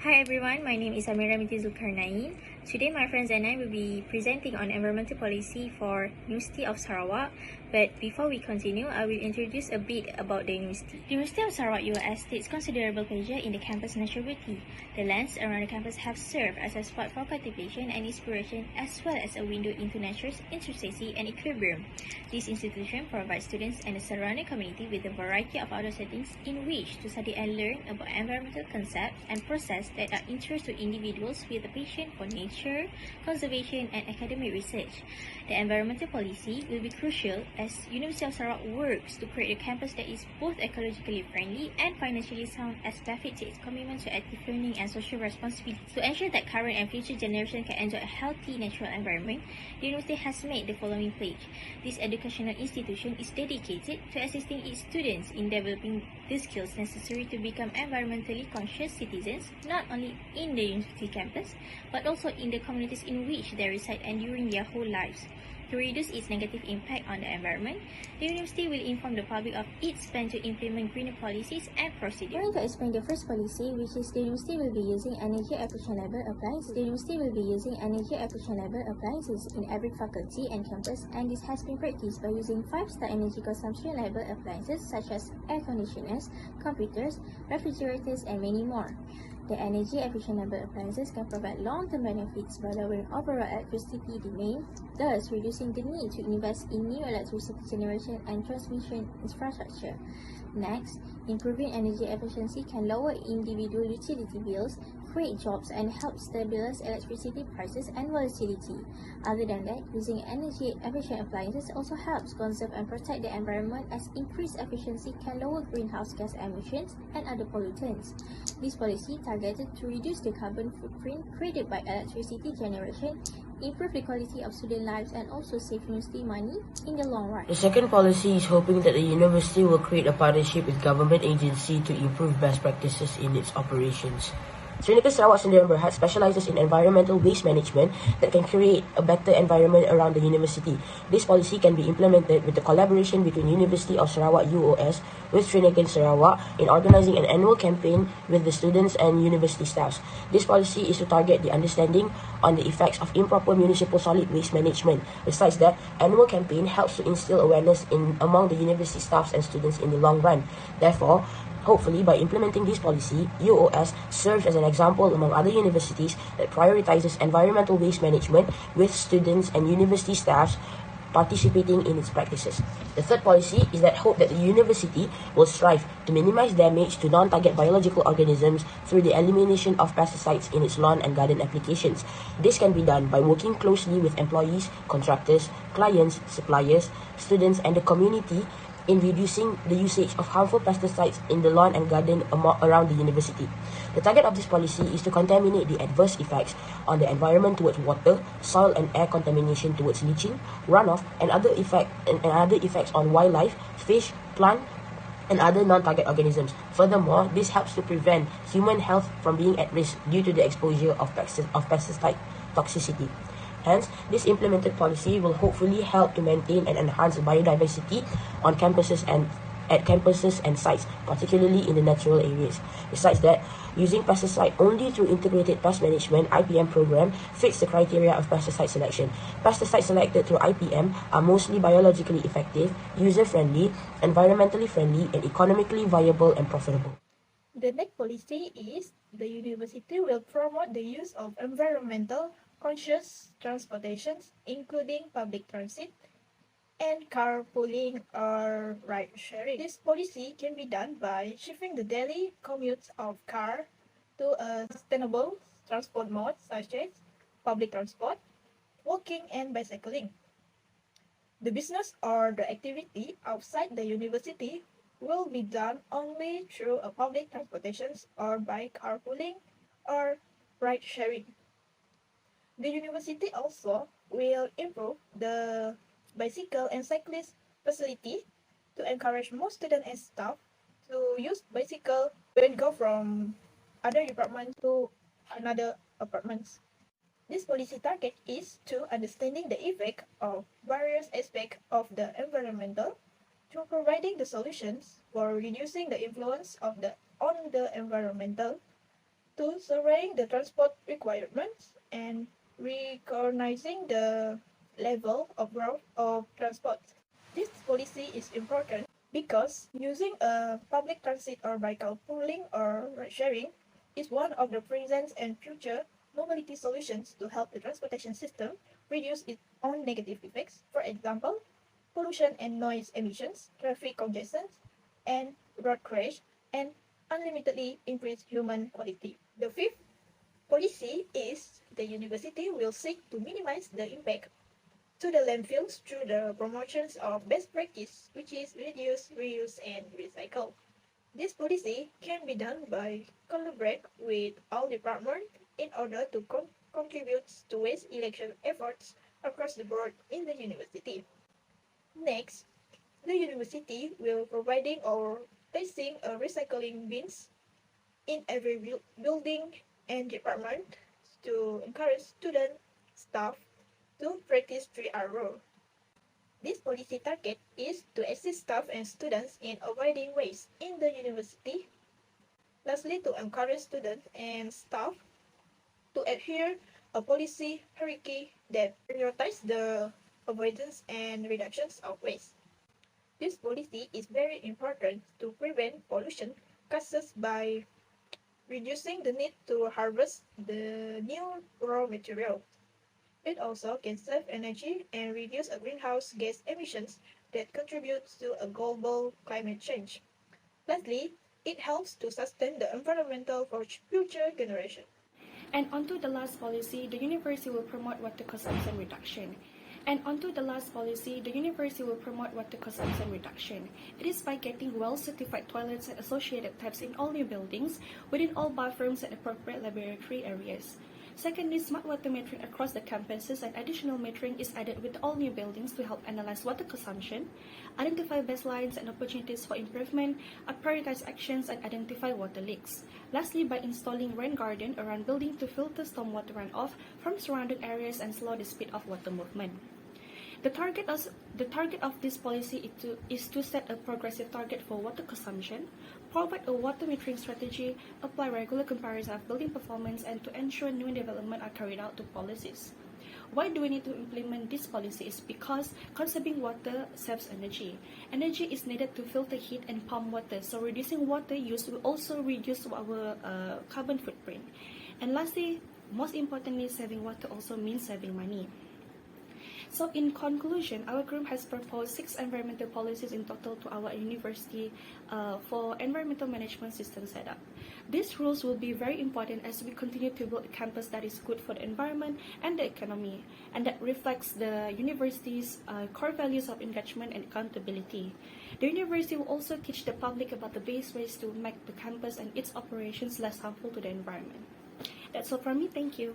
Hi everyone, my name is Amira Miti Zulkarnain. Today my friends and I will be presenting on environmental policy for University of Sarawak. But before we continue, I will introduce a bit about the university. The University of Sarawak UOS takes considerable pleasure in the campus natural beauty. The lands around the campus have served as a spot for contemplation and inspiration, as well as a window into nature's intricacy and equilibrium. This institution provides students and the surrounding community with a variety of outdoor settings in which to study and learn about environmental concepts and processes that are interest to individuals with a passion for nature, conservation, and academic research. The environmental policy will be crucial as University of Sarawak works to create a campus that is both ecologically friendly and financially sound as befits its commitment to active learning and social responsibility. To ensure that current and future generations can enjoy a healthy natural environment, the university has made the following pledge. This educational institution is dedicated to assisting its students in developing the skills necessary to become environmentally conscious citizens, not only in the university campus, but also in the communities in which they reside and during their whole lives. To reduce its negative impact on the environment, the university will inform the public of its plan to implement greener policies and procedures. I'm going to explain the first policy, which is the university will be using energy efficient appliances. The university will be using energy efficient appliances in every faculty and campus, and this has been practiced by using 5-star energy consumption level appliances such as air conditioners, computers, refrigerators, and many more. The energy efficient appliances can provide long-term benefits by lowering overall electricity demand, thus reducing the need to invest in new electricity generation and transmission infrastructure. Next, improving energy efficiency can lower individual utility bills, create jobs, and help stabilize electricity prices and volatility. Other than that, using energy efficient appliances also helps conserve and protect the environment, as increased efficiency can lower greenhouse gas emissions and other pollutants. This policy targeted to reduce the carbon footprint created by electricity generation, improve the quality of student lives, and also save university money in the long run. The second policy is hoping that the university will create a partnership with government agency to improve best practices in its operations. Trinity Sarawak Sdn Bhd specializes in environmental waste management that can create a better environment around the university. This policy can be implemented with the collaboration between University of Sarawak UOS with Trinity Sarawak in organizing an annual campaign with the students and university staffs. This policy is to target the understanding on the effects of improper municipal solid waste management. Besides that, annual campaign helps to instill awareness among the university staffs and students in the long run. Therefore, hopefully, by implementing this policy, UOS serves as an example among other universities that prioritizes environmental waste management with students and university staffs participating in its practices. The third policy is that hope that the university will strive to minimize damage to non-target biological organisms through the elimination of pesticides in its lawn and garden applications. This can be done by working closely with employees, contractors, clients, suppliers, students, and the community in reducing the usage of harmful pesticides in the lawn and garden around the university. The target of this policy is to contaminate the adverse effects on the environment towards water, soil and air contamination towards leaching, runoff, and other effects on wildlife, fish, plant, and other non-target organisms. Furthermore, this helps to prevent human health from being at risk due to the exposure of pesticide toxicity. Hence, this implemented policy will hopefully help to maintain and enhance biodiversity on campuses and sites, particularly in the natural areas. Besides that, using pesticide only through integrated pest management (IPM) program fits the criteria of pesticide selection. Pesticides selected through IPM are mostly biologically effective, user-friendly, environmentally friendly, and economically viable and profitable. The next policy is the university will promote the use of environmental conscious transportations, including public transit and carpooling or ride sharing. This policy can be done by shifting the daily commutes of car to a sustainable transport mode such as public transport, walking, and bicycling. The business or the activity outside the university will be done only through a public transportations or by carpooling or ride sharing. The university also will improve the bicycle and cyclist facility to encourage more students and staff to use bicycle when go from other departments to another apartments. This policy target is to understanding the effect of various aspects of the environmental to providing the solutions for reducing the influence of on the environmental to surveying the transport requirements and recognizing the level of growth of transport. This policy is important because using a public transit or vehicle pooling or ride sharing is one of the present and future mobility solutions to help the transportation system reduce its own negative effects. For example, pollution and noise emissions, traffic congestion, and road crash, and unlimitedly increase human quality. The fifth policy is the university will seek to minimize the impact to the landfills through the promotions of best practice, which is reduce, reuse, and recycle. This policy can be done by collaborate with all departments in order to contribute to waste election efforts across the board in the university. Next, the university will providing or placing a recycling bins in every building and department to encourage student staff to practice 3R rule. This policy target is to assist staff and students in avoiding waste in the university. Lastly, to encourage students and staff to adhere a policy hierarchy that prioritizes the avoidance and reductions of waste. This policy is very important to prevent pollution caused by reducing the need to harvest the new raw material. It also can save energy and reduce greenhouse gas emissions that contributes to a global climate change. Lastly, it helps to sustain the environmental for future generations. And onto the last policy, the university will promote water consumption reduction. And onto the last policy, the university will promote water consumption reduction. It is by getting well-certified toilets and associated taps in all new buildings, within all bathrooms and appropriate laboratory areas. Secondly, smart water metering across the campuses, and additional metering is added with all new buildings to help analyze water consumption, identify baselines and opportunities for improvement, prioritize actions, and identify water leaks. Lastly, by installing rain garden around building to filter stormwater runoff from surrounding areas and slow the speed of water movement. The target of this policy is to set a progressive target for water consumption, provide a water metering strategy, apply regular comparison of building performance, and to ensure new development are carried out to policies. Why do we need to implement this policy is because conserving water saves energy. Energy is needed to filter heat and pump water, so reducing water use will also reduce our carbon footprint. And lastly, most importantly, saving water also means saving money. So in conclusion, our group has proposed 6 environmental policies in total to our university for environmental management system setup. These rules will be very important as we continue to build a campus that is good for the environment and the economy, and that reflects the university's core values of engagement and accountability. The university will also teach the public about the best ways to make the campus and its operations less harmful to the environment. That's all from me. Thank you.